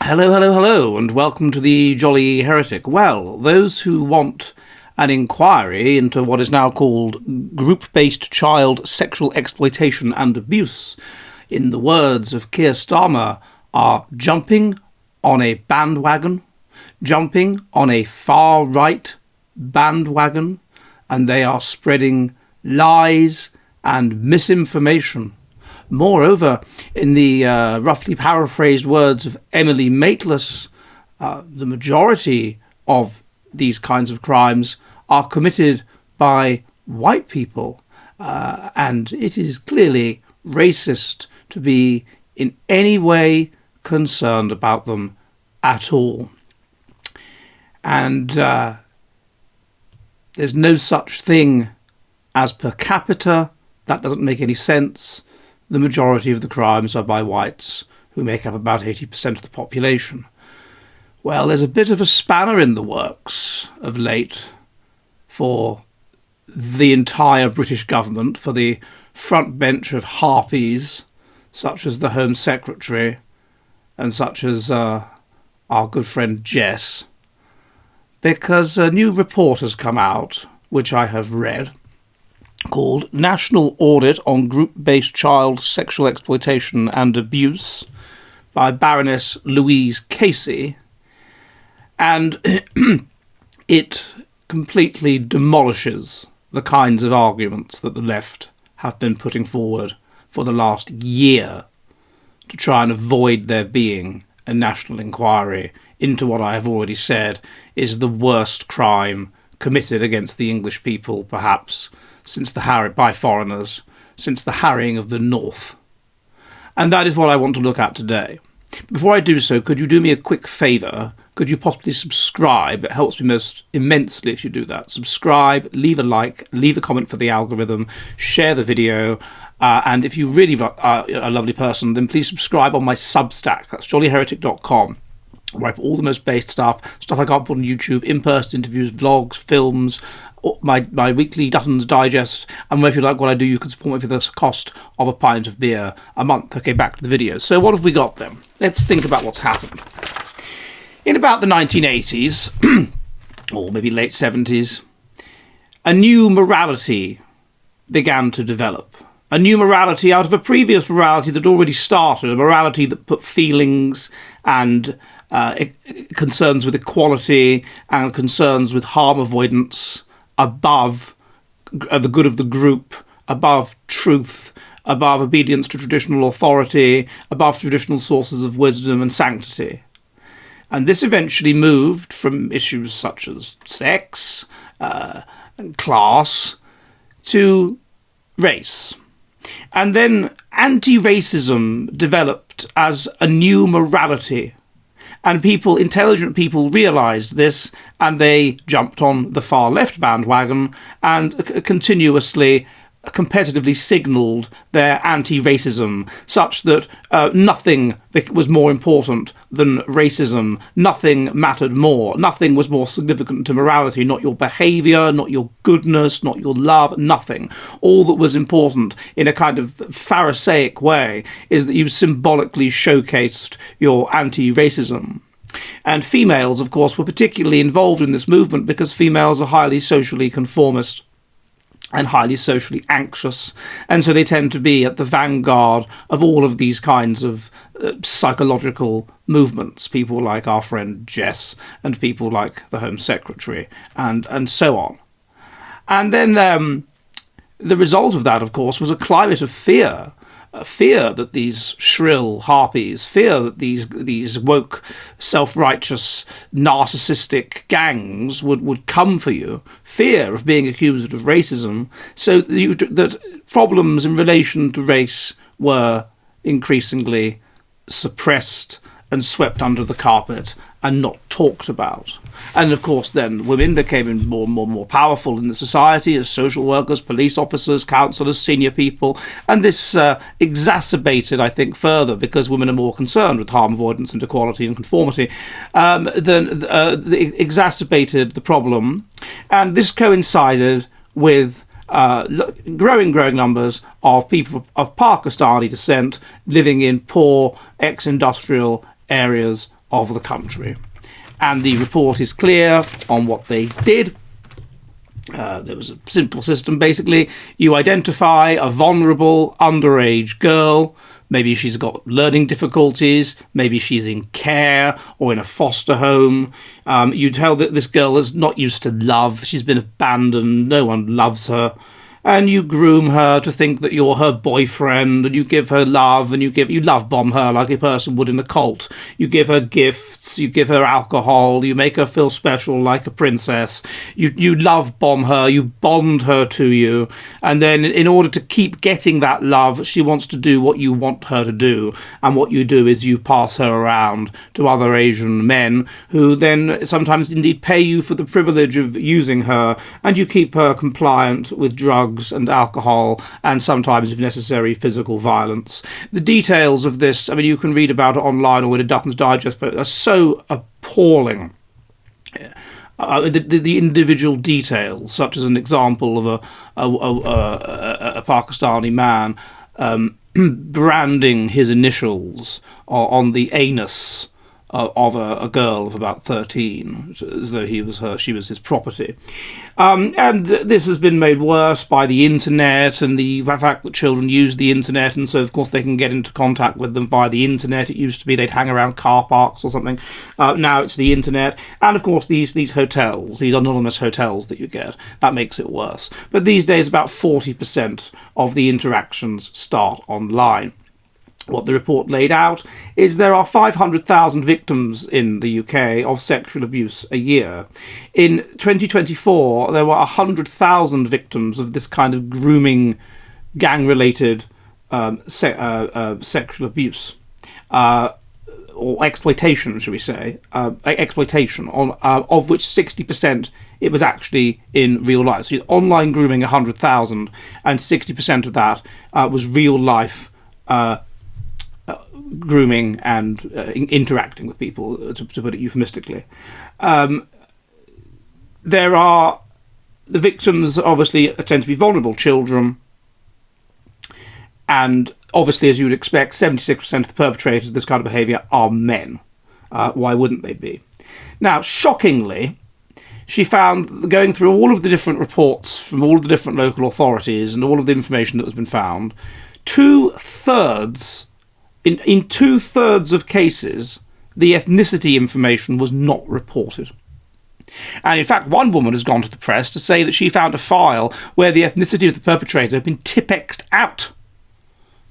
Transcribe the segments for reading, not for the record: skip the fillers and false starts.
Hello, hello, hello, and welcome to the Jolly Heretic. Well, those who want an inquiry into what is now called group-based child sexual exploitation and abuse, in the words of Keir Starmer, are jumping on a bandwagon, jumping on a far-right bandwagon, and they are spreading lies and misinformation. Moreover, in the roughly paraphrased words of Emily Maitlis, the majority of these kinds of crimes are committed by white people, and it is clearly racist to be in any way concerned about them at all. And there's no such thing as per capita. That doesn't make any sense. The majority of the crimes are by whites, who make up about 80% of the population. Well, there's a bit of a spanner in the works of late for the entire British government, for the front bench of harpies, such as the Home Secretary and such as our good friend Jess, because a new report has come out, which I have read, called National Audit on Group-Based Child Sexual Exploitation and Abuse by Baroness Louise Casey, and it completely demolishes the kinds of arguments that the left have been putting forward for the last year to try and avoid there being a national inquiry into what I have already said is the worst crime committed against the English people, perhaps, since by foreigners, since the harrying of the North. And that is what I want to look at today. Before I do so, could you do me a quick favour? Could you possibly subscribe? It helps me most immensely if you do that. Subscribe, leave a like, leave a comment for the algorithm, share the video, and if you really are a lovely person, then please subscribe on my Substack. That's jollyheretic.com. Where I put all the most based stuff I can't put on YouTube, in-person interviews, vlogs, films, my weekly Dutton's Digest, and if you like what I do, you can support me for the cost of a pint of beer a month. Okay, back to the video. So what have we got then? Let's think about what's happened. In about the 1980s, or maybe late 70s, a new morality began to develop. A new morality out of a previous morality that already started, a morality that put feelings and concerns with equality and concerns with harm avoidance above the good of the group, above truth, above obedience to traditional authority, above traditional sources of wisdom and sanctity. And this eventually moved from issues such as sex and class to race. And then anti-racism developed as a new morality. And intelligent people realised this, and they jumped on the far left bandwagon and continuously, competitively signalled their anti-racism, such that nothing was more important than racism. Nothing mattered more. Nothing was more significant to morality. Not your behaviour, not your goodness, not your love, nothing. All that was important in a kind of Pharisaic way is that you symbolically showcased your anti-racism. And females, of course, were particularly involved in this movement because females are highly socially conformist and highly socially anxious, and so they tend to be at the vanguard of all of these kinds of psychological movements, people like our friend Jess and people like the Home Secretary and so on. And then the result of that, of course, was a climate of fear. Fear that these shrill harpies, fear that these woke, self-righteous, narcissistic gangs would come for you, fear of being accused of racism, so that problems in relation to race were increasingly suppressed and swept under the carpet and not talked about. And of course then women became more powerful in the society as social workers, police officers, counsellors, senior people, and this exacerbated, I think, further, because women are more concerned with harm avoidance and equality and conformity, exacerbated the problem. And this coincided with growing numbers of people of Pakistani descent living in poor ex-industrial areas of the country. And the report is clear on what they did. There was a simple system, basically. You identify a vulnerable underage girl. Maybe she's got learning difficulties. Maybe she's in care or in a foster home. You tell that this girl is not used to love. She's been abandoned. No one loves her. And you groom her to think that you're her boyfriend, and you give her love, and you love bomb her like a person would in a cult. You give her gifts, you give her alcohol, you make her feel special like a princess. You love bomb her, you bond her to you, and then in order to keep getting that love, she wants to do what you want her to do. And what you do is you pass her around to other Asian men who then sometimes indeed pay you for the privilege of using her, and you keep her compliant with drugs and alcohol, and sometimes, if necessary, physical violence. The details of this, I mean, you can read about it online or in a Dutton's Digest, but are so appalling. The individual details, such as an example of a Pakistani man branding his initials on the anus of a girl of about 13, as though she was his property. And this has been made worse by the internet and the fact that children use the internet, and so of course they can get into contact with them via the internet. It used to be they'd hang around car parks or something. Now it's the internet, and of course these hotels, these anonymous hotels that you get, that makes it worse. But these days about 40% of the interactions start online. What the report laid out is there are 500,000 victims in the UK of sexual abuse a year. In 2024, there were 100,000 victims of this kind of grooming, gang-related sexual abuse. Or exploitation, should we say, exploitation, of which 60% it was actually in real life. So online grooming 100,000, and 60% of that was real life grooming and interacting with people, to put it euphemistically. There are the victims, obviously, tend to be vulnerable children, and obviously, as you would expect, 76% of the perpetrators of this kind of behaviour are men. Why wouldn't they be? Now, shockingly, she found, going through all of the different reports from all of the different local authorities and all of the information that has been found, in two-thirds of cases, the ethnicity information was not reported. And in fact, one woman has gone to the press to say that she found a file where the ethnicity of the perpetrator had been Tipexed out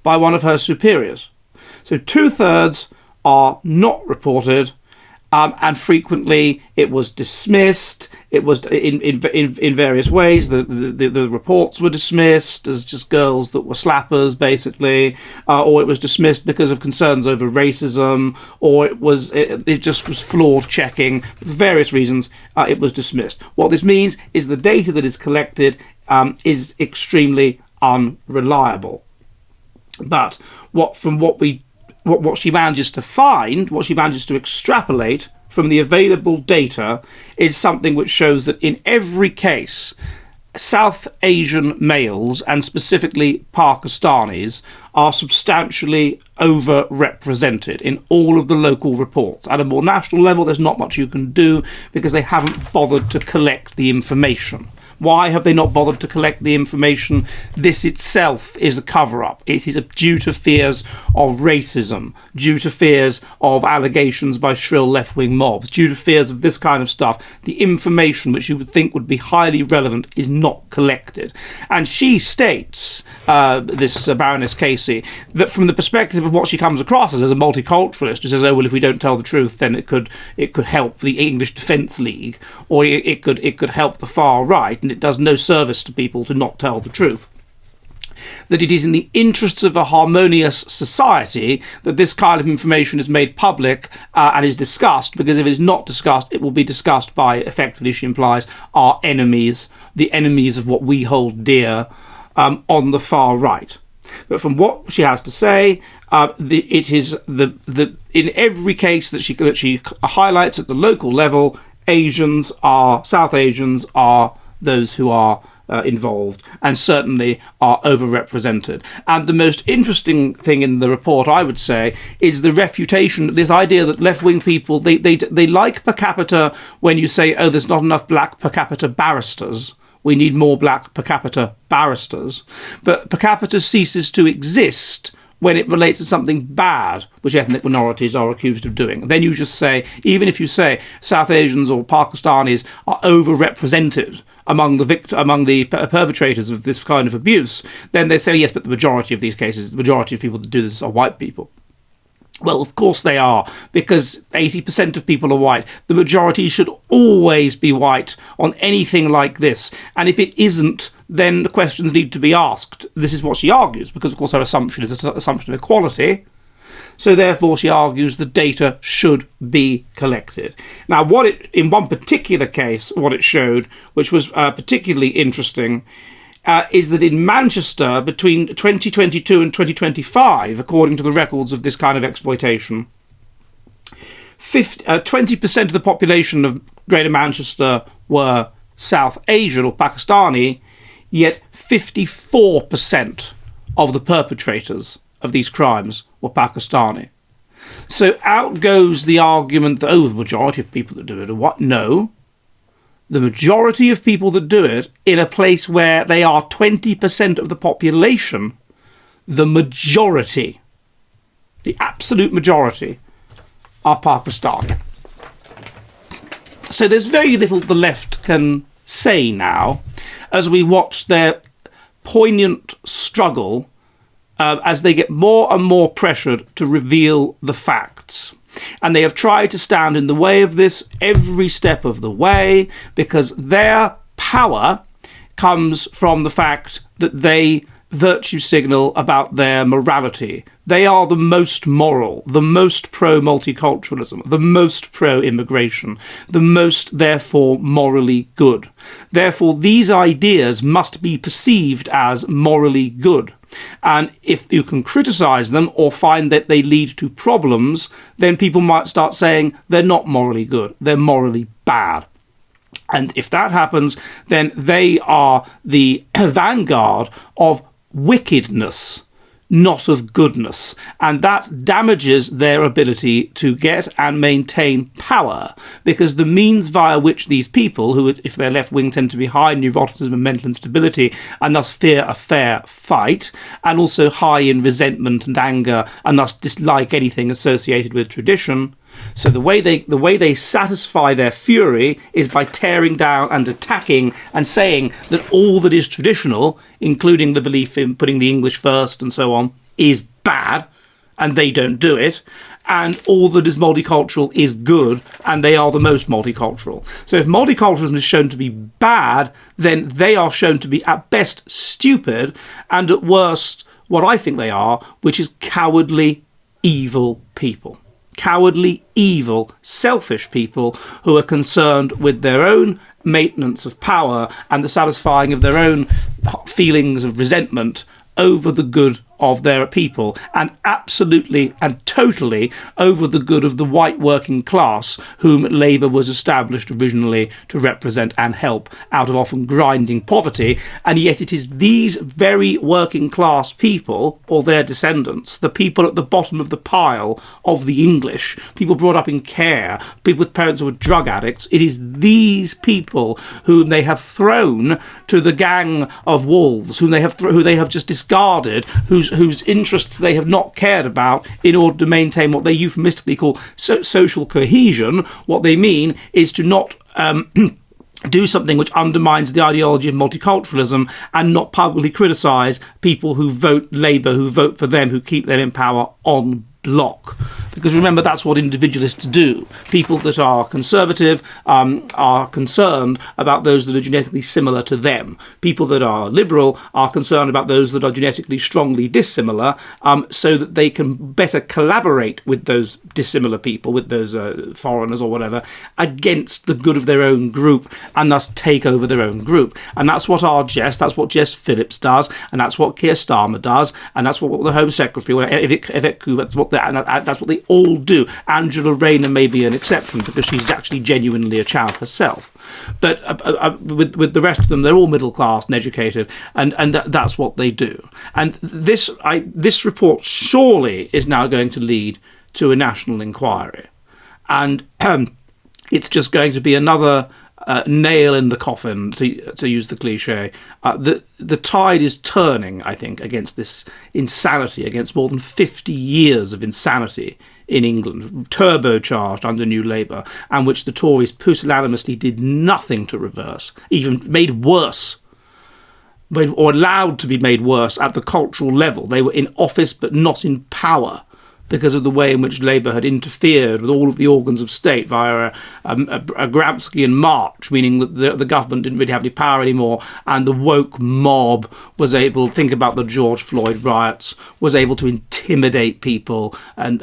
by one of her superiors. So two-thirds are not reported, and frequently it was dismissed. It was in various ways. The reports were dismissed as just girls that were slappers, basically, or it was dismissed because of concerns over racism, or it just was flawed checking. For various reasons, it was dismissed. What this means is the data that is collected is extremely unreliable. But what she manages to find, what she manages to extrapolate from the available data, is something which shows that in every case, South Asian males, and specifically Pakistanis, are substantially overrepresented in all of the local reports. At a more national level, there's not much you can do because they haven't bothered to collect the information. Why have they not bothered to collect the information? This itself is a cover-up. It is due to fears of racism, due to fears of allegations by shrill left-wing mobs, due to fears of this kind of stuff. The information which you would think would be highly relevant is not collected. And she states, this Baroness Casey, that from the perspective of what she comes across as a multiculturalist, who says, oh, well, if we don't tell the truth, then it could help the English Defence League, or it could help the far right, and it does no service to people to not tell the truth. That it is in the interests of a harmonious society that this kind of information is made public and is discussed, because if it is not discussed, it will be discussed by, effectively, she implies, our enemies, the enemies of what we hold dear, on the far right. But from what she has to say, it is in every case that she highlights at the local level, South Asians are those who are involved, and certainly are overrepresented. And the most interesting thing in the report, I would say, is the refutation, this idea that left-wing people, they like per capita when you say, oh, there's not enough black per capita barristers. We need more black per capita barristers. But per capita ceases to exist when it relates to something bad, which ethnic minorities are accused of doing. Then you just say, even if you say South Asians or Pakistanis are overrepresented among the perpetrators of this kind of abuse, then they say, yes, but the majority of these cases, the majority of people that do this are white people. Well, of course they are, because 80% of people are white. The majority should always be white on anything like this. And if it isn't, then the questions need to be asked. This is what she argues, because, of course, her assumption is an assumption of equality. So, therefore, she argues the data should be collected. Now, in one particular case, what it showed, which was particularly interesting, is that in Manchester, between 2022 and 2025, according to the records of this kind of exploitation, 20% of the population of Greater Manchester were South Asian or Pakistani, yet 54% of the perpetrators of these crimes were Pakistani. So out goes the argument that, oh, the majority of people that do it are what? No. The majority of people that do it in a place where they are 20% of the population, the majority, the absolute majority, are Pakistani. So there's very little the left can say now as we watch their poignant struggle as they get more and more pressured to reveal the facts. And they have tried to stand in the way of this every step of the way, because their power comes from the fact that they virtue signal about their morality. They are the most moral, the most pro-multiculturalism, the most pro-immigration, the most, therefore, morally good. Therefore, these ideas must be perceived as morally good. And if you can criticise them or find that they lead to problems, then people might start saying they're not morally good, they're morally bad. And if that happens, then they are the vanguard of wickedness, not of goodness. And that damages their ability to get and maintain power, because the means via which these people, who, if they're left-wing, tend to be high in neuroticism and mental instability, and thus fear a fair fight, and also high in resentment and anger, and thus dislike anything associated with tradition. So the way they satisfy their fury is by tearing down and attacking and saying that all that is traditional, including the belief in putting the English first and so on, is bad, and they don't do it, and all that is multicultural is good, and they are the most multicultural. So if multiculturalism is shown to be bad, then they are shown to be at best stupid, and at worst what I think they are, which is cowardly, evil people. Cowardly, evil, selfish people who are concerned with their own maintenance of power and the satisfying of their own feelings of resentment over the good of their people, and absolutely and totally over the good of the white working class whom Labour was established originally to represent and help out of often grinding poverty. And yet it is these very working class people, or their descendants, the people at the bottom of the pile of the English, people brought up in care, people with parents who were drug addicts, it is these people whom they have thrown to the gang of wolves, who they have just discarded, whose interests they have not cared about in order to maintain what they euphemistically call social cohesion. What they mean is to not do something which undermines the ideology of multiculturalism, and not publicly criticise people who vote Labour, who vote for them, who keep them in power on block. Because remember, that's what individualists do. People that are conservative are concerned about those that are genetically similar to them. People that are liberal are concerned about those that are genetically strongly dissimilar, so that they can better collaborate with those dissimilar people, with those foreigners or whatever, against the good of their own group, and thus take over their own group. And that's what that's what Jess Phillips does, and that's what Keir Starmer does, and that's what the Home Secretary, that's what that's what they all do. Angela Rayner may be an exception because she's actually genuinely a child herself. But with the rest of them, they're all middle class and educated, and that's what they do. And this report surely is now going to lead to a national inquiry, and it's just going to be another nail in the coffin, to use the cliche. The tide is turning, I think, against this insanity, against more than 50 years of insanity in England, turbocharged under New Labour, and which the Tories pusillanimously did nothing to reverse, even made worse, or allowed to be made worse at the cultural level. They were in office but not in power, because of the way in which Labour had interfered with all of the organs of state via a Gramscian march, meaning that the government didn't really have any power anymore, and the woke mob was able, think about the George Floyd riots, was able to intimidate people and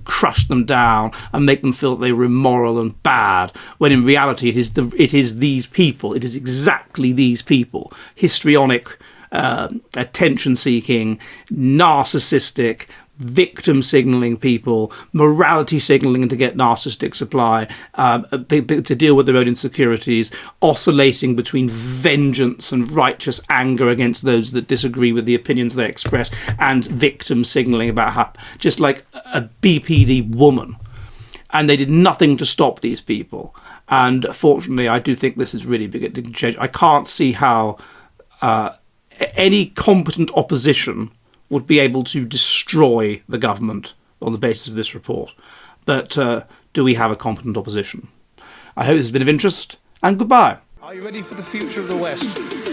crush them down and make them feel that they were immoral and bad, when in reality it is these people, it is exactly these people, histrionic, attention-seeking, narcissistic, victim signalling people, morality signalling to get narcissistic supply, to deal with their own insecurities, oscillating between vengeance and righteous anger against those that disagree with the opinions they express, and victim signalling about how, just like a BPD woman. And they did nothing to stop these people. And fortunately, I do think this is really big to change. I can't see how any competent opposition would be able to destroy the government on the basis of this report. But do we have a competent opposition? I hope this has been of interest, and goodbye. Are you ready for the future of the West?